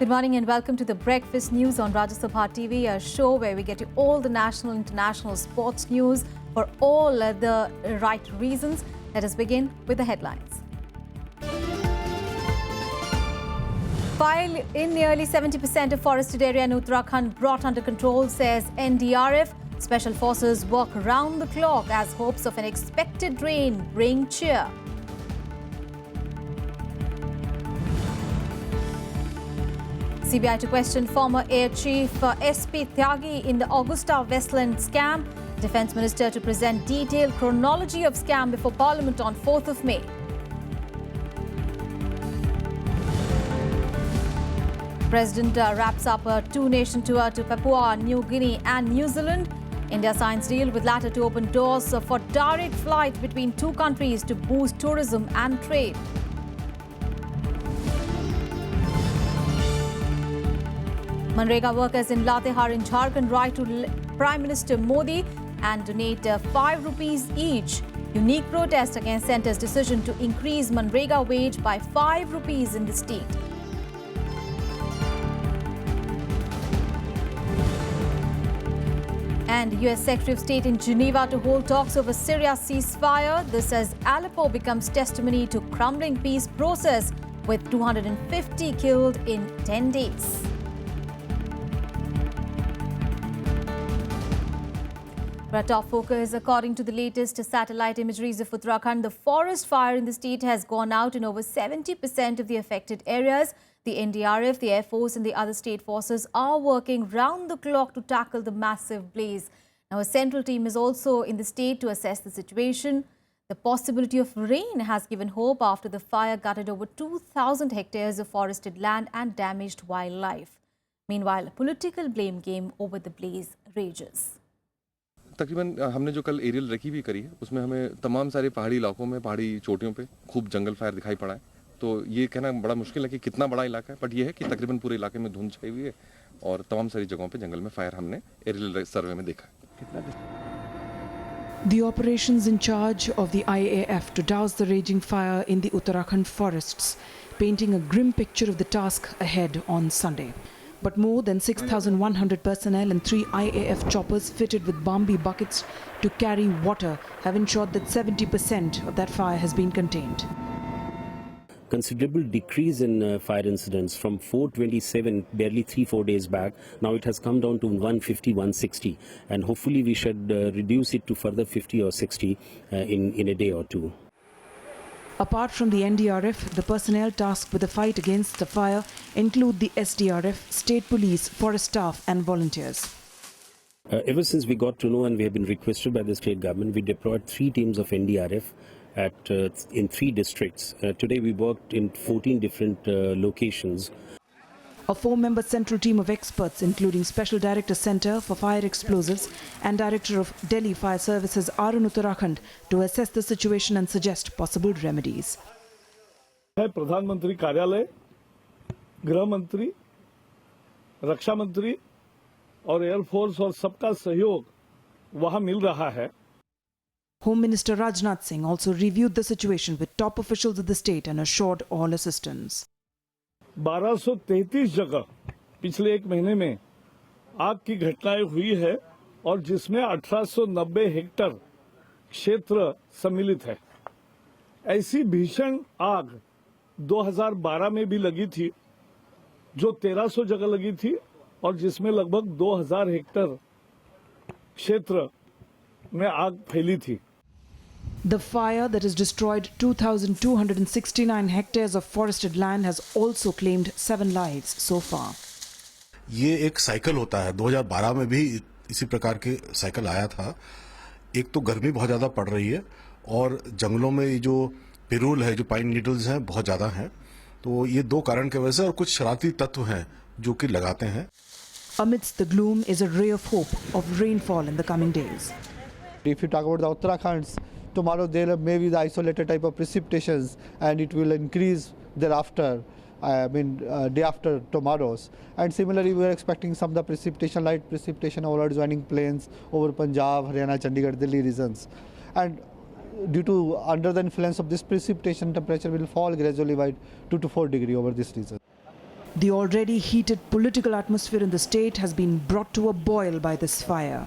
Good morning and welcome to the Breakfast News on Rajya Sabha TV, a show where we get you all the national and international sports news for all the right reasons. Let us begin with the headlines. Fire in nearly 70% of forested area in Uttarakhand brought under control, says NDRF. Special forces work round the clock as hopes of an expected rain bring cheer. CBI to question former Air Chief SP Tyagi in the Augusta Westland scam. Defence Minister to present detailed chronology of scam before Parliament on 4th of May. President wraps up a two-nation tour to Papua New Guinea and New Zealand. India signs deal with latter to open doors for direct flight between two countries to boost tourism and trade. Manrega workers in Latehar in Jharkhand write to Prime Minister Modi and donate 5 rupees each. Unique protest against centre's decision to increase Manrega wage by 5 rupees in the state. And US Secretary of State in Geneva to hold talks over Syria ceasefire. This as Aleppo becomes testimony to crumbling peace process with 250 killed in 10 days. Our top focus, according to the latest satellite imageries of Uttarakhand, the forest fire in the state has gone out in over 70% of the affected areas. The NDRF, the Air Force and the other state forces are working round the clock to tackle the massive blaze. Now, a central team is also in the state to assess the situation. The possibility of rain has given hope after the fire gutted over 2,000 hectares of forested land and damaged wildlife. Meanwhile, a political blame game over the blaze rages. तकरीबन हमने जो कल aerial recce भी करी है उसमें हमें तमाम सारे पहाड़ी इलाकों में पहाड़ी चोटियों पे खूब जंगल फायर दिखाई पड़ा है। तो ये कहना बड़ा मुश्किल है कि कितना बड़ा इलाका है, बट ये है कि तकरीबन पूरे इलाके में धुंध छाई हुई है और तमाम सारी जगहों पे जंगल में फायर हमने एरियल सर्वे में देखा है। The operations in charge of the IAF to douse the raging fire in the Uttarakhand forests, painting a grim picture of the task ahead on Sunday. But more than 6,100 personnel and 3 IAF choppers fitted with Bambi buckets to carry water have ensured that 70% of that fire has been contained. Considerable decrease in fire incidents from 427 barely 3-4 days back. Now it has come down to 150, 160, and hopefully we should reduce it to further 50 or 60 in a day or two. Apart from the NDRF, the personnel tasked with the fight against the fire include the SDRF, state police, forest staff and volunteers. Ever since we got to know and we have been requested by the state government, we deployed 3 teams of NDRF in 3 districts. Today we worked in 14 different locations. A 4-member central team of experts, including Special Director Centre for Fire Explosives and Director of Delhi Fire Services, are in Uttarakhand to assess the situation and suggest possible remedies. प्रधानमंत्री कार्यालय, गृह मंत्री, रक्षा मंत्री और air force और सबका सहयोग वहां मिल रहा है. Home Minister Rajnath Singh also reviewed the situation with top officials of the state and assured all assistance. 1233 जगह पिछले 1 महीने में आग की घटनाएं हुई है और जिसमें 1890 हेक्टेयर क्षेत्र सम्मिलित है. ऐसी भीषण आग 2012 में भी लगी थी जो 1300 जगह लगी थी और जिसमें लगभग 2000 हेक्टेयर क्षेत्र में आग फैली थी. The fire that has destroyed 2,269 hectares of forested land has also claimed 7 lives so far. ये एक साइकिल होता है. 2012 में भी इसी प्रकार के साइकिल आया था. एक तो गर्मी बहुत ज़्यादा पड़ रही है और जंगलों में ये जो पिरूल है, जो पाइन नीडल्स हैं, बहुत ज़्यादा हैं. तो ये 2 कारण की वजह से और कुछ शरारती तत्व हैं जो कि लगाते हैं. Amidst the gloom is a ray of hope of rainfall in the coming days. If you talk about the Uttarakhand, tomorrow there may be the isolated type of precipitations and it will increase thereafter, day after tomorrow's. And similarly, we are expecting some of the precipitation, light precipitation over adjoining plains over Punjab, Haryana, Chandigarh, Delhi regions. And due to under the influence of this precipitation, temperature will fall gradually by 2 to 4 degrees over this region. The already heated political atmosphere in the state has been brought to a boil by this fire.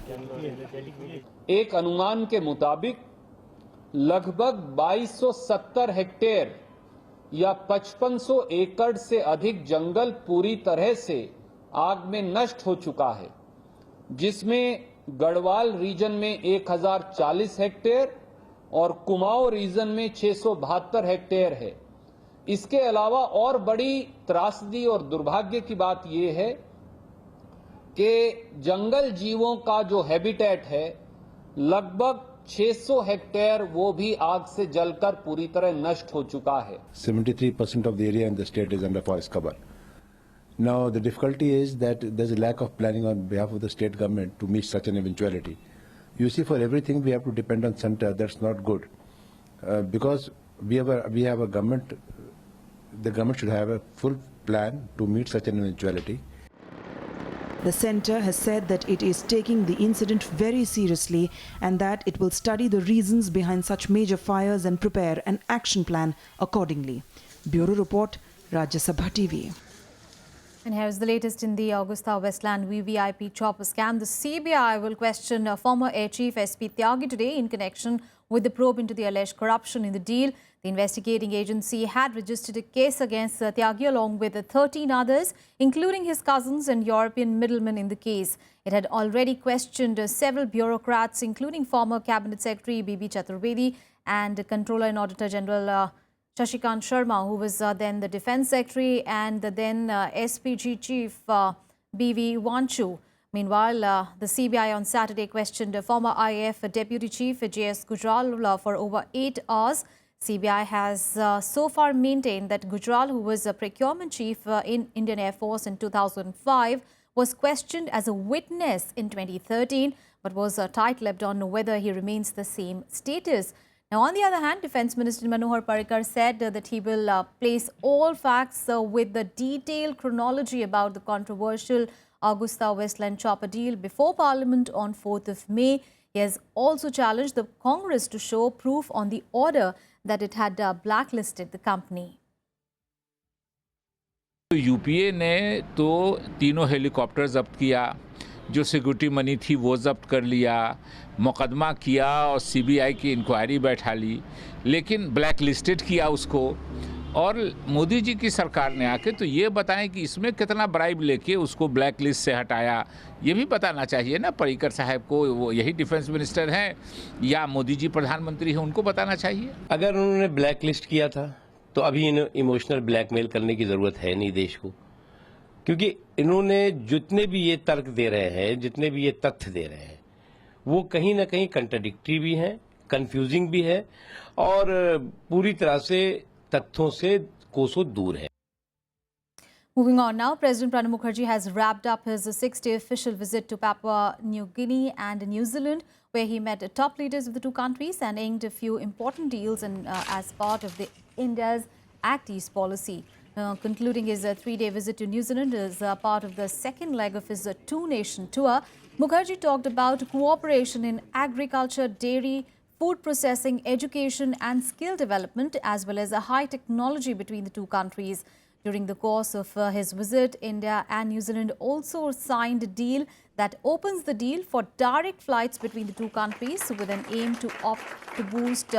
एक अनुमान के मुताबिक लगभग 2270 hectare या 5500 एकड़ से अधिक जंगल पूरी तरह से आग में नष्ट हो चुका है, जिसमें गढ़वाल रीजन में 1040 हेक्टेयर और कुमाऊं रीजन में 672 हेक्टेयर है। इसके अलावा और बड़ी त्रासदी और दुर्भाग्य की बात यह है कि जंगल जीवों का जो हैबिटेट है लगभग 600 हेक्टेयर वो भी आग से जलकर पूरी तरह नष्ट हो चुका है। 73% of the area in the state is under forest cover. Now the difficulty is that there's a lack of planning on behalf of the state government to meet such an eventuality. You see, for everything we have to depend on center. That's not good, because we have a government. The government should have a full plan to meet such an eventuality. The centre has said that it is taking the incident very seriously and that it will study the reasons behind such major fires and prepare an action plan accordingly. Bureau Report, Rajya Sabha TV. And here's the latest in the Augusta Westland VVIP chopper scam. The CBI will question former Air Chief SP Tyagi today in connection with the probe into the alleged corruption in the deal. The investigating agency had registered a case against Tyagi along with 13 others, including his cousins and European middlemen in the case. It had already questioned several bureaucrats, including former Cabinet Secretary B.B. Chaturvedi and Controller and Auditor General Shashikant Sharma, who was then the Defence Secretary, and the then SPG Chief B.V. Wanchu. Meanwhile, the CBI on Saturday questioned former IAF Deputy Chief J.S. Gujral for over 8 hours. CBI has so far maintained that Gujral, who was a procurement chief in Indian Air Force in 2005, was questioned as a witness in 2013, but was tight-lipped on whether he remains the same status. Now, on the other hand, Defence Minister Manohar Parrikar said that he will place all facts with the detailed chronology about the controversial Augusta Westland chopper deal before Parliament on 4th of May. He has also challenged the Congress to show proof on the order that it had blacklisted the company. UPA ने तो तीनों helicopter जब्त किया, जो security money थी वो जब्त कर लिया, मुकदमा किया और सीबीआई की इंक्वायरी बैठा ली, लेकिन ब्लैक लिस्टेड किया उसको। और मोदी जी की सरकार ने आके तो ये बताएं कि इसमें कितना ब्राइब लेके उसको ब्लैक लिस्ट से हटाया, ये भी बताना चाहिए ना पर्रिकर साहब को। वो यही डिफेंस मिनिस्टर हैं या मोदी जी प्रधानमंत्री हैं, उनको बताना चाहिए। अगर उन्होंने ब्लैक लिस्ट किया था तो अभी इमोशनल ब्लैकमेल करने की ज़रूरत है नहीं देश को, क्योंकि इन्होंने जितने भी ये तर्क दे रहे हैं, जितने भी ये तथ्य दे रहे हैं, वो कहीं ना कहीं कंट्राडिक्टरी भी हैं, कंफ्यूजिंग भी है और पूरी तरह से तथ्यों से कोसों दूर है। Moving on now, President Pranab Mukherjee has wrapped up his 6-day official visit to Papua New Guinea and New Zealand, where he met top leaders of the two countries and inked a few important deals as part of the India's Act East policy. Concluding his 3-day visit to New Zealand as part of the second leg of his two-nation tour, Mukherjee talked about cooperation in agriculture, dairy, food processing, education and skill development, as well as a high technology between the two countries. During the course of his visit, India and New Zealand also signed a deal that opens the deal for direct flights between the two countries with an aim to boost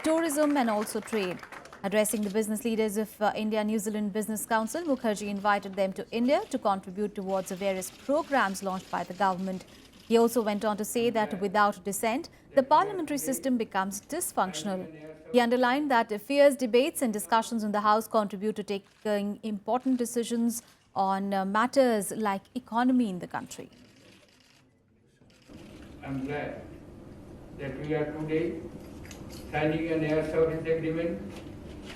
tourism and also trade. Addressing the business leaders of India-New Zealand Business Council, Mukherjee invited them to India to contribute towards the various programs launched by the government. He also went on to say that without dissent, the parliamentary system becomes dysfunctional. He underlined that fierce debates and discussions in the House contribute to taking important decisions on matters like economy in the country. I'm glad that we are today signing an air service agreement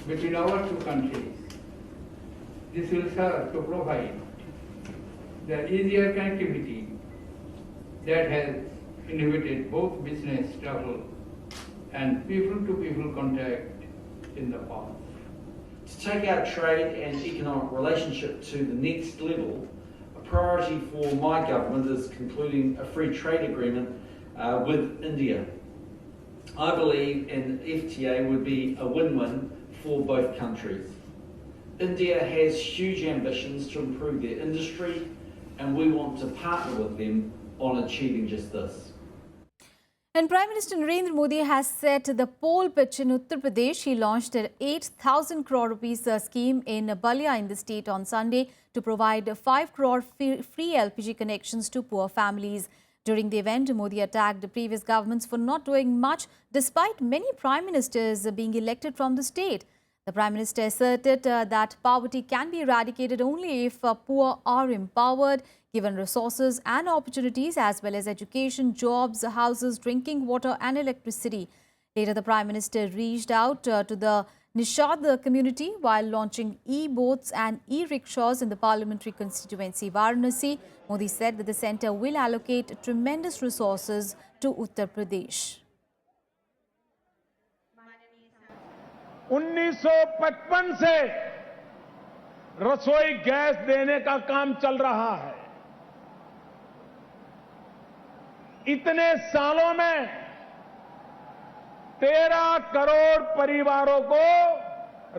between our two countries. This will serve to provide the easier connectivity that has inhibited both business travel and people-to-people contact in the past. To take our trade and economic relationship to the next level, a priority for my government is concluding a free trade agreement with India. I believe an FTA would be a win-win for both countries. India has huge ambitions to improve their industry, and we want to partner with them on achieving just this. And Prime Minister Narendra Modi has set the pole pitch in Uttar Pradesh. He launched an 8,000 crore rupees scheme in Balia in the state on Sunday to provide 5 crore free LPG connections to poor families. During the event, Modi attacked the previous governments for not doing much, despite many prime ministers being elected from the state. The Prime Minister asserted that poverty can be eradicated only if poor are empowered, given resources and opportunities as well as education, jobs, houses, drinking water and electricity. Later, the Prime Minister reached out to the Nishad community while launching e-boats and e-rickshaws in the parliamentary constituency Varanasi. Modi said that the centre will allocate tremendous resources to Uttar Pradesh. 1955 से रसोई gas देने का काम चल रहा है। इतने सालों में 13 करोड़ परिवारों को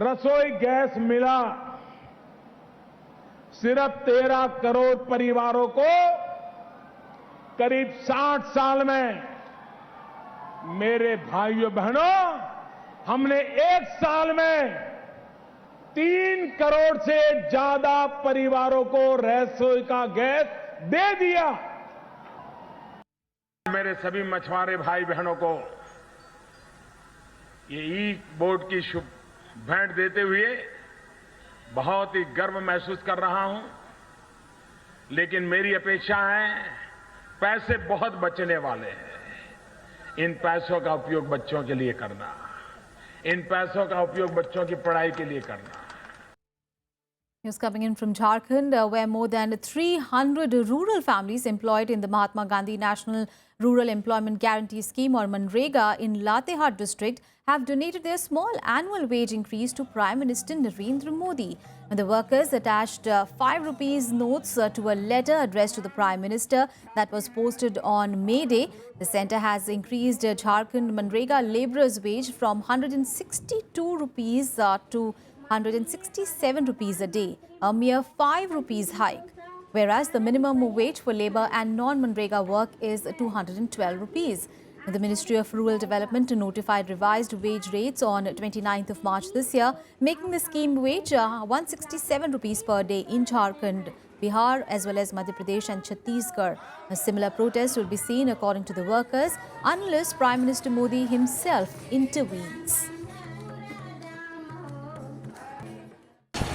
रसोई गैस मिला। सिर्फ 13 करोड़ परिवारों को करीब 60 साल में मेरे भाइयों बहनों हमने एक साल में 3 करोड़ से ज्यादा परिवारों को रसोई का गैस दे दिया। मेरे सभी मछुआरे भाई बहनों को ये ई बोट की शुभ भेंट देते हुए बहुत ही गर्व महसूस कर रहा हूं, लेकिन मेरी अपेक्षा है पैसे बहुत बचने वाले हैं। इन पैसों का उपयोग बच्चों के लिए करना, इन पैसों का उपयोग बच्चों की पढ़ाई के लिए करना। News coming in from Jharkhand, where more than 300 rural families employed in the Mahatma Gandhi National Rural Employment Guarantee Scheme or Manrega in Latehar district have donated their small annual wage increase to Prime Minister Narendra Modi. And the workers attached 5 rupees notes to a letter addressed to the Prime Minister that was posted on May Day. The centre has increased Jharkhand Manrega labourers' wage from 162 rupees to 167 rupees a day, a mere 5 rupees hike, whereas the minimum wage for labour and non-Manrega work is 212 rupees. The Ministry of Rural Development notified revised wage rates on 29th of March this year, making the scheme wage 167 rupees per day in Jharkhand, Bihar as well as Madhya Pradesh and Chhattisgarh. A similar protest will be seen, according to the workers, unless Prime Minister Modi himself intervenes.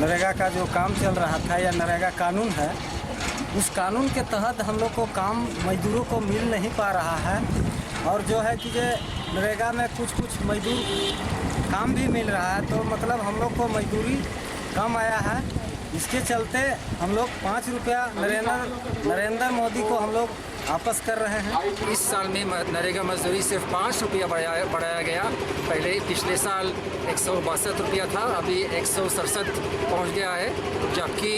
NREGA का जो काम चल रहा था या नरेगा कानून है, उस कानून के तहत हम लोग को काम मजदूरों को मिल नहीं पा रहा है और जो है कि नरेगा में कुछ मजदूर काम भी मिल रहा है, तो मतलब हम लोग को मजदूरी कम आया है। इसके चलते हम लोग 5 रुपया नरेंद्र मोदी को हम लोग वापस कर रहे हैं। इस साल में नरेगा मजदूरी सिर्फ 5 रुपया बढ़ाया गया। पहले पिछले साल 162 रुपया था, अभी 167 पहुंच गया है, जबकि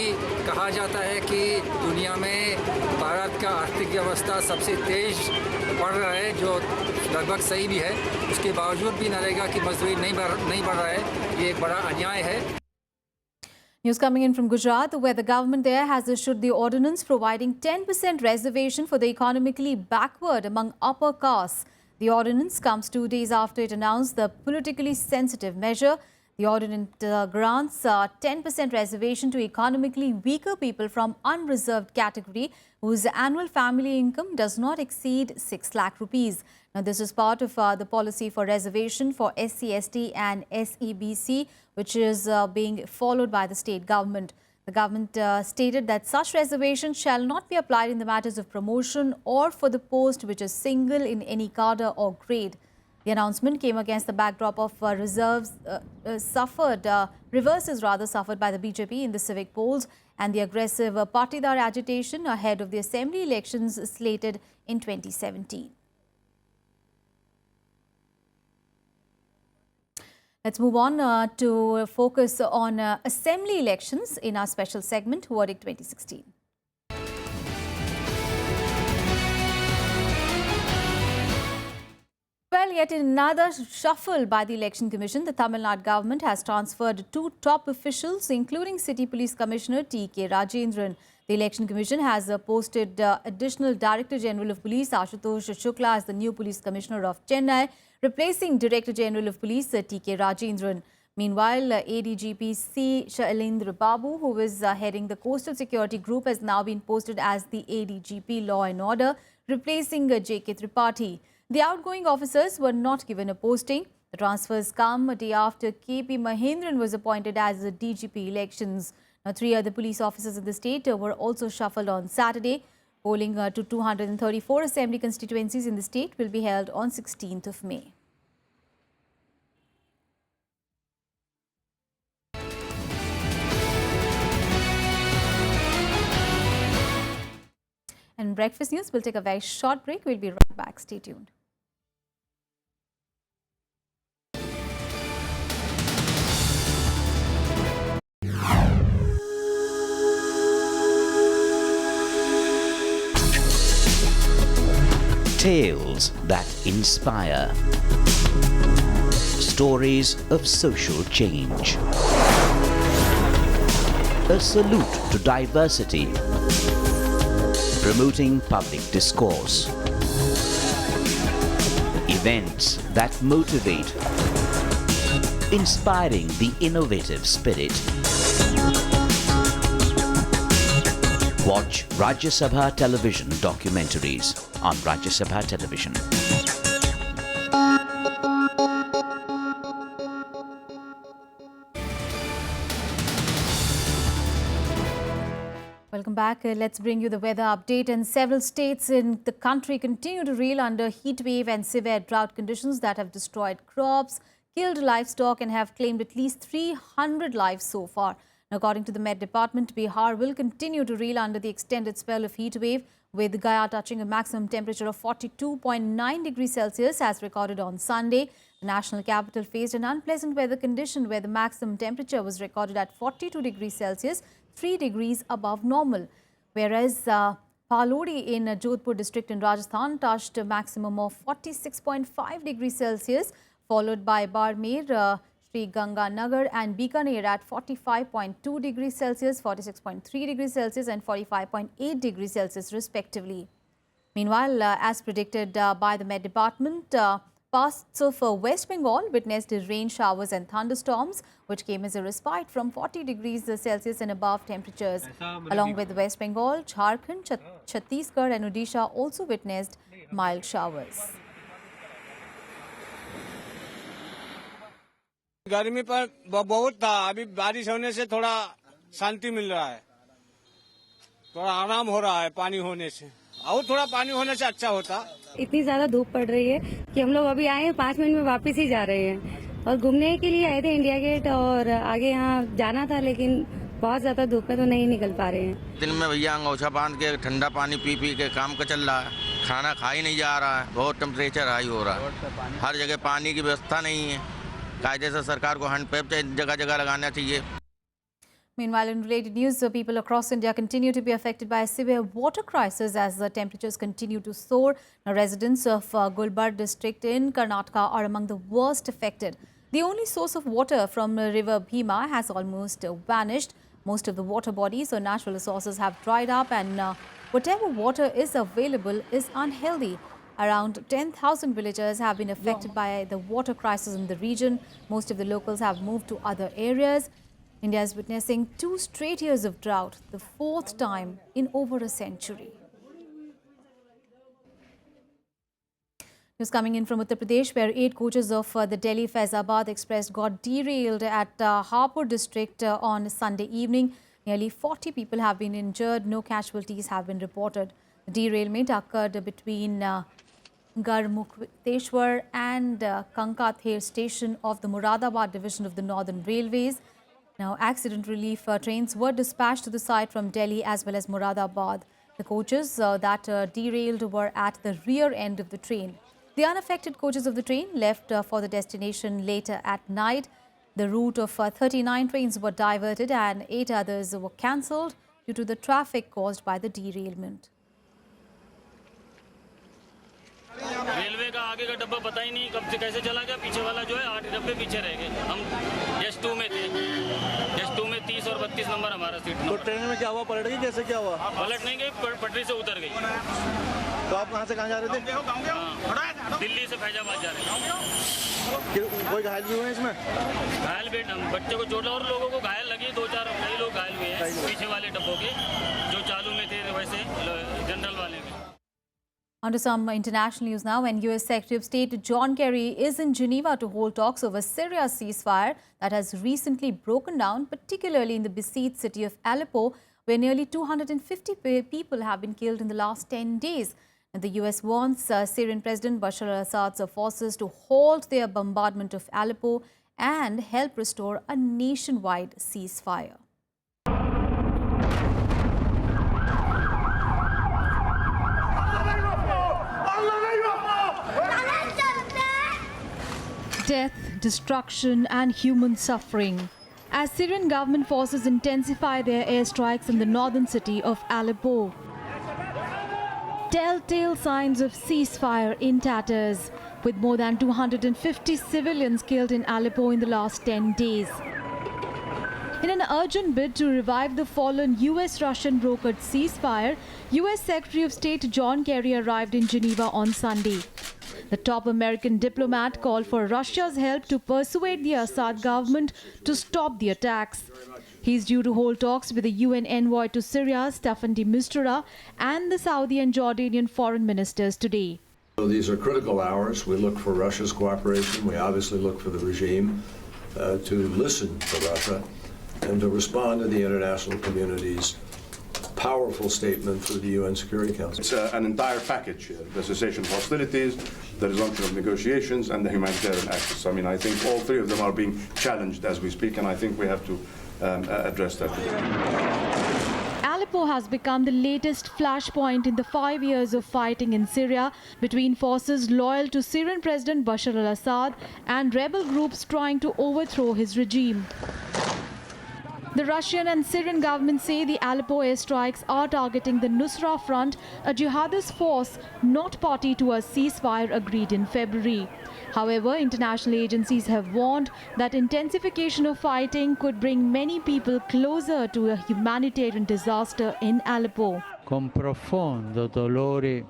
कहा जाता है कि दुनिया में भारत का आर्थिक व्यवस्था सबसे तेज बढ़ रहा है, जो लगभग सही भी है। उसके बावजूद भी नरेगा की मजदूरी नहीं बढ़ रहा है, ये एक बड़ा अन्याय है। News coming in from Gujarat, where the government there has issued the ordinance providing 10% reservation for the economically backward among upper castes. The ordinance comes 2 days after it announced the politically sensitive measure. The ordinance grants 10% reservation to economically weaker people from unreserved category whose annual family income does not exceed 6 lakh rupees. Now, this is part of the policy for reservation for SC, ST and SEBC, which is being followed by the state government. The government stated that such reservation shall not be applied in the matters of promotion or for the post which is single in any cadre or grade. The announcement came against the backdrop of reverses suffered by the BJP in the civic polls and the aggressive partidar agitation ahead of the assembly elections slated in 2017. Let's move on to focus on assembly elections in our special segment, Verdict 2016. Meanwhile, yet another shuffle by the Election Commission. The Tamil Nadu government has transferred 2 top officials, including City Police Commissioner T.K. Rajendran. The Election Commission has posted additional Director General of Police Ashutosh Shukla as the new Police Commissioner of Chennai, replacing Director General of Police T.K. Rajendran. Meanwhile, ADGP C. Shailendra Babu, who is heading the Coastal Security Group, has now been posted as the ADGP Law and Order, replacing J.K. Tripathi. The outgoing officers were not given a posting. The transfers come a day after K.P. Mahendran was appointed as the DGP elections. Now, 3 other police officers in the state were also shuffled on Saturday. Polling to 234 assembly constituencies in the state will be held on 16th of May. And breakfast news, we'll take a very short break. We'll be right back. Stay tuned. Tales that inspire. Stories of social change. A salute to diversity. Promoting public discourse. Events that motivate. Inspiring the innovative spirit. Watch Rajya Sabha television documentaries on Rajya Sabha television. Welcome back. Let's bring you the weather update. And several states in the country continue to reel under heat wave and severe drought conditions that have destroyed crops, killed livestock and have claimed at least 300 lives so far. According to the Met Department, Bihar will continue to reel under the extended spell of heat wave, with Gaya touching a maximum temperature of 42.9 degrees Celsius as recorded on Sunday. The national capital faced an unpleasant weather condition where the maximum temperature was recorded at 42 degrees Celsius, 3 degrees above normal. Whereas Phalodi in Jodhpur district in Rajasthan touched a maximum of 46.5 degrees Celsius, followed by Barmer, Sri Ganganagar and Bikaner at 45.2 degrees Celsius, 46.3 degrees Celsius and 45.8 degrees Celsius respectively. Meanwhile, as predicted by the Met Department, parts of West Bengal witnessed rain showers and thunderstorms, which came as a respite from 40 degrees Celsius and above temperatures. Along with West Bengal, Jharkhand, Chhattisgarh and Odisha also witnessed mild showers. गर्मी पर बहुत था, अभी बारिश होने से थोड़ा शांति मिल रहा है, थोड़ा आराम हो रहा है पानी होने से, और थोड़ा पानी होने से अच्छा होता। इतनी ज्यादा धूप पड़ रही है कि हम लोग अभी आए हैं, 5 मिनट में वापस ही जा रहे हैं और घूमने के लिए आए थे इंडिया गेट और आगे यहाँ जाना था, लेकिन बहुत ज्यादा धूप में तो नहीं निकल पा रहे हैं। दिन में भैया अंगोछा बांध के ठंडा पानी पी पी के काम का चल रहा है, खाना खा ही नहीं जा रहा है, बहुत टेम्परेचर हाई हो रहा है, हर जगह पानी की व्यवस्था नहीं है, कायदे से सरकार को हैंडपैप जगह जगह लगाना चाहिए। Meanwhile, in related news, people across India continue to be affected by a severe water crisis as the temperatures continue to soar. Now, residents of Gulbarga district in Karnataka are among the worst affected. The only source of water from river Bhima has almost vanished. Most of the water bodies or natural resources have dried up, and whatever water is available is unhealthy. Around 10,000 villagers have been affected by the water crisis in the region. Most of the locals have moved to other areas. India is witnessing 2 straight years of drought, the 4th time in over a century. News coming in from Uttar Pradesh, where 8 coaches of the Delhi Faizabad Express got derailed at Hapur district on Sunday evening. Nearly 40 people have been injured. No casualties have been reported. The derailment occurred between Garmukteshwar and Kankather station of the Moradabad division of the Northern Railways. Now, accident relief trains were dispatched to the site from Delhi as well as Moradabad. The coaches that derailed were at the rear end of the train. The unaffected coaches of the train left for the destination later at night. The route of 39 trains were diverted and 8 others were cancelled due to the traffic caused by the derailment. Railway का आगे का डब्बा पता ही नहीं कब से कैसे चला गया, पीछे वाला जो है 8 डब्बे पीछे रह गए। हम एस 2 में थे, एस 2 में 30 और 32 नंबर हमारा सीट नंबर। तो ट्रेन में क्या हुआ, पलट गई, कैसे क्या हुआ? पलट नहीं गई, पटरी से उतर गई। तो आप कहाँ से कहाँ जा रहे थे? दिल्ली से फैजाबाद जा रहे हैं। कोई घायल भी हुए इसमें? घायल भी, बच्चे को चोट और लोगों को घायल लगी, 2-4 कई लोग घायल हुए हैं पीछे वाले डब्बों के, जो चालू में थे वैसे जनरल वाले में। On to some international news now, when US Secretary of State John Kerry is in Geneva to hold talks over Syria's ceasefire that has recently broken down, particularly in the besieged city of Aleppo, where nearly 250 people have been killed in the last 10 days. And the US wants Syrian President Bashar al-Assad's forces to halt their bombardment of Aleppo and help restore a nationwide ceasefire. Death, destruction and human suffering as Syrian government forces intensify their airstrikes in the northern city of Aleppo. Telltale signs of ceasefire in tatters, with more than 250 civilians killed in Aleppo in the last 10 days. In an urgent bid to revive the fallen US-Russian brokered ceasefire, US Secretary of State John Kerry arrived in Geneva on Sunday. The top American diplomat called for Russia's help to persuade the Assad government to stop the attacks. He's due to hold talks with the UN envoy to Syria, Staffan de Mistura, and the Saudi and Jordanian foreign ministers today. So these are critical hours. We look for Russia's cooperation. We obviously look for the regime to listen to Russia and to respond to the international community's powerful statement through the UN Security Council. It's an entire package here: the cessation of hostilities, the resumption of negotiations, and the humanitarian access. I mean, I think all three of them are being challenged as we speak, and I think we have to address that. Aleppo has become the latest flashpoint in the 5 years of fighting in Syria between forces loyal to Syrian President Bashar al-Assad and rebel groups trying to overthrow his regime. The Russian and Syrian governments say the Aleppo airstrikes are targeting the Nusra Front, a jihadist force not party to a ceasefire agreed in February. However, international agencies have warned that intensification of fighting could bring many people closer to a humanitarian disaster in Aleppo. Con profondo dolore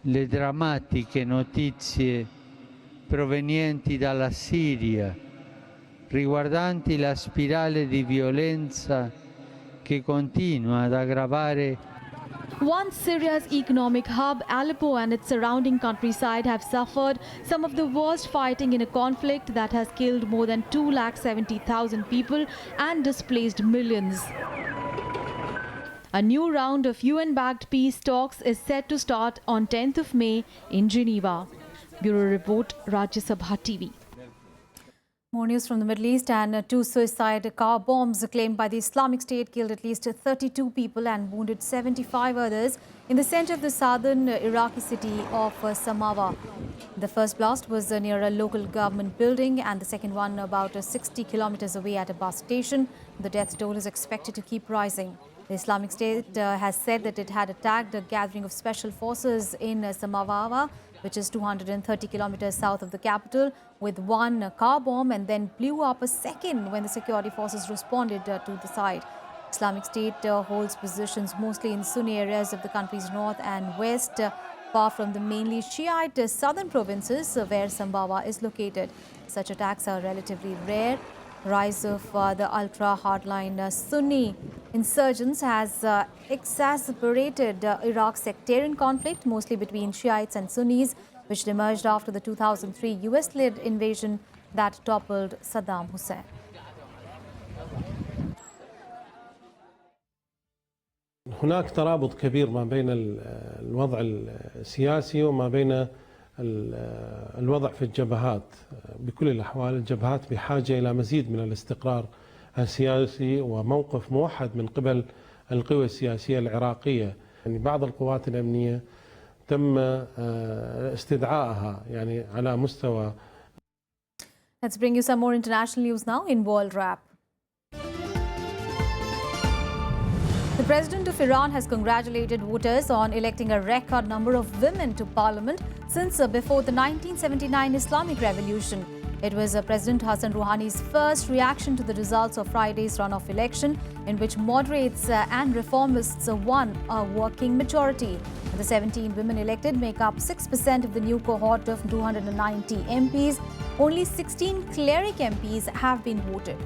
le drammatiche notizie provenienti dalla Siria riguardanti la spirale di violenza che continua ad aggravare. Once Syria's economic hub, Aleppo and its surrounding countryside have suffered some of the worst fighting in a conflict that has killed more than 270,000 people and displaced millions. A new round of UN-backed peace talks is set to start on 10th of May in Geneva. Bureau Report, Rajya Sabha TV. More news from the Middle East, and 2 suicide car bombs claimed by the Islamic State killed at least 32 people and wounded 75 others in the center of the southern Iraqi city of Samawa. The first blast was near a local government building and the second one about 60 kilometers away at a bus station. The death toll is expected to keep rising. The Islamic State has said that it had attacked a gathering of special forces in Samawa, which is 230 kilometers south of the capital, with 1 car bomb, and then blew up a second when the security forces responded to the site. Islamic State holds positions mostly in Sunni areas of the country's north and west, far from the mainly Shiite southern provinces where Samawa is located. Such attacks are relatively rare. Rise of the ultra-hardline Sunni insurgents has exacerbated Iraq's sectarian conflict, mostly between Shiites and Sunnis, which emerged after the 2003 US-led invasion that toppled Saddam Hussein. هناك ترابط كبير ما بين الوضع السياسي وما بين الوضع في الجبهات. بكل الأحوال الجبهات بحاجة إلى مزيد من الاستقرار السياسي وموقف موحد من قبل القوى السياسية العراقية. يعني بعض القوات الأمنية تم استدعائها يعني على مستوى. Let's bring you some more international news now in World Wrap. The President of Iran has congratulated voters on electing a record number of women to parliament since before the 1979 Islamic Revolution. It was President Hassan Rouhani's first reaction to the results of Friday's runoff election, in which moderates and reformists won a working majority. The 17 women elected make up 6% of the new cohort of 290 MPs. Only 16 cleric MPs have been voted.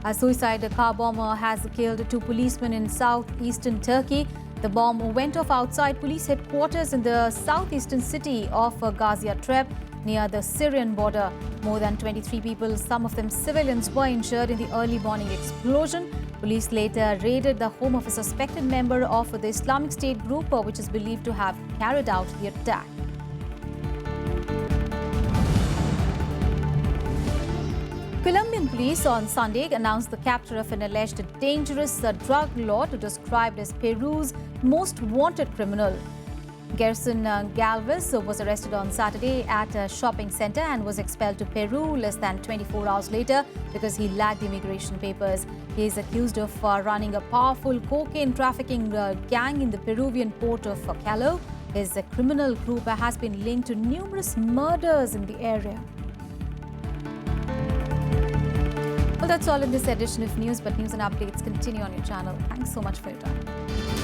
A suicide car bomber has killed 2 policemen in southeastern Turkey. The bomb went off outside police headquarters in the southeastern city of Gaziantep near the Syrian border. More than 23 people, some of them civilians, were injured in the early morning explosion. Police later raided the home of a suspected member of the Islamic State group, which is believed to have carried out the attack. Colombian police on Sunday announced the capture of an alleged dangerous drug lord described as Peru's most wanted criminal. Gerson Galvez was arrested on Saturday at a shopping center and was expelled to Peru less than 24 hours later because he lacked immigration papers. He is accused of running a powerful cocaine trafficking gang in the Peruvian port of Callao. His criminal group has been linked to numerous murders in the area. Well, that's all in this edition of news, but news and updates continue on your channel. Thanks so much for your time.